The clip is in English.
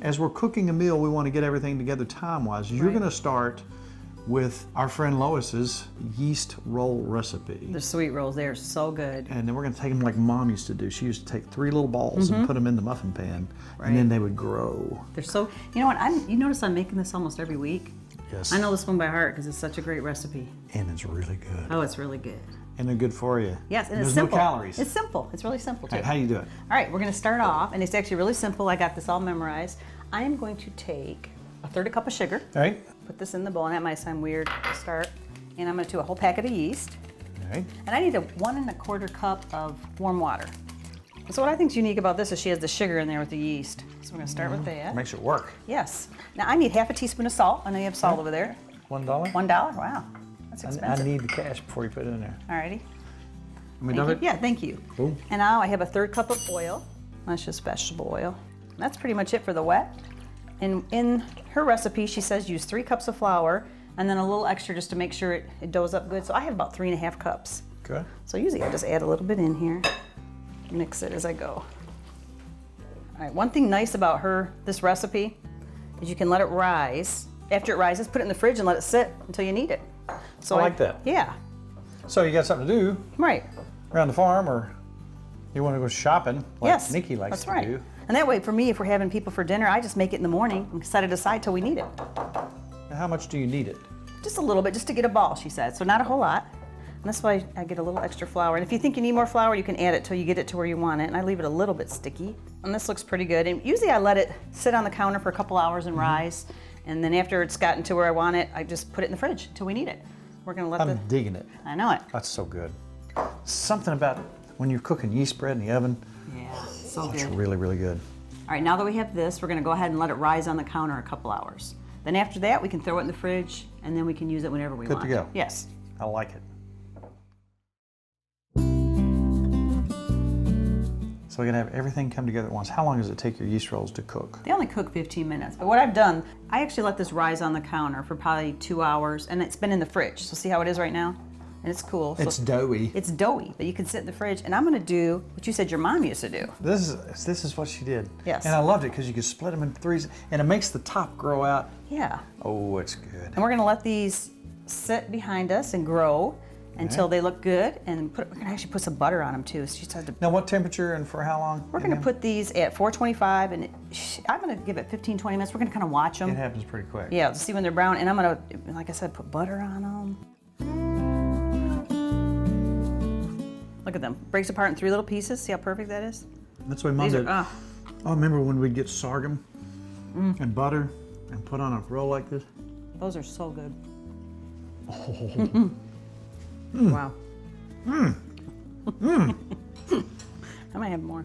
as we're cooking a meal, we want to get everything together time-wise. You're going to start with our friend Lois's yeast roll recipe. The sweet rolls, they're so good. And then we're going to take them like Mom used to do. She used to take 3 little balls and put them in the muffin pan, and then they would grow. They're so, you know what, you notice I'm making this almost every week? Yes. I know this one by heart because it's such a great recipe. And it's really good. Oh, it's really good. And they're good for you. Yes, and there's it's simple. no calories. It's simple. It's really simple, too. All right, how do you do it? All right, we're going to start off, and it's actually really simple. I got this all memorized. I am going to take a 1/3 cup of sugar. All right. Put this in the bowl, and that might sound weird to start. And I'm going to do a whole packet of yeast. All right. And I need a 1 1/4 cup of warm water. So what I think is unique about this is she has the sugar in there with the yeast. So we're going to start with that. Makes it work. Yes. Now I need 1/2 teaspoon of salt. I know you have salt over there. $1? $1? Wow. That's expensive. I need the cash before you put it in there. Alrighty. Let me dump it? Yeah, thank you. Cool. And now I have a 1/3 cup of oil. That's just vegetable oil. That's pretty much it for the wet. And in her recipe, she says use 3 cups of flour and then a little extra just to make sure it doughs up good. So I have about 3 1/2 cups. Okay. So usually I just add a little bit in here, mix it as I go. All right, one thing nice about this recipe is you can let it rise. After it rises, put it in the fridge and let it sit until you need it. So I like that. Yeah. So you got something to do Right. around the farm, or you want to go shopping like Yes. Nikki likes that's to right. do. And that way, for me, if we're having people for dinner, I just make it in the morning and set it aside till we need it. Now, how much do you need it? Just a little bit, just to get a ball, she said. So not a whole lot. And that's why I get a little extra flour. And if you think you need more flour, you can add it till you get it to where you want it. And I leave it a little bit sticky. And this looks pretty good. And usually I let it sit on the counter for a couple hours and rise. And then after it's gotten to where I want it, I just put it in the fridge until we need it. We're gonna let I'm digging it. I know it. That's so good. Something about when you're cooking yeast bread in the oven. Yeah, so It's good. really, really good. All right, now that we have this, we're gonna go ahead and let it rise on the counter a couple hours. Then after that, we can throw it in the fridge, and then we can use it whenever we want. Good to go. Yes. I like it. So we're gonna have everything come together at once. How long does it take your yeast rolls to cook? They only cook 15 minutes. But what I've done, I actually let this rise on the counter for probably 2 hours, and it's been in the fridge. So see how it is right now? And it's cool. It's So doughy. it's doughy, but you can sit in the fridge. And I'm gonna do what you said your mom used to do. This is what she did. Yes. And I loved it because you could split them in 3s, and it makes the top grow out. Yeah. Oh, it's good. And we're gonna let these sit behind us and grow until they look good. And we're gonna actually put some butter on them too. So you just have to. Now, what temperature and for how long? We're gonna put these at 425, and I'm gonna give it 15, 20 minutes. We're gonna kind of watch them. It happens pretty quick. Yeah, to see when they're brown. And I'm gonna, like I said, put butter on them. Look at them. Breaks apart in 3 little pieces. See how perfect that is? That's the way Mom These did. are, I remember when we'd get sorghum and butter and put on a roll like this. those are so good. Oh. Wow. I might have more.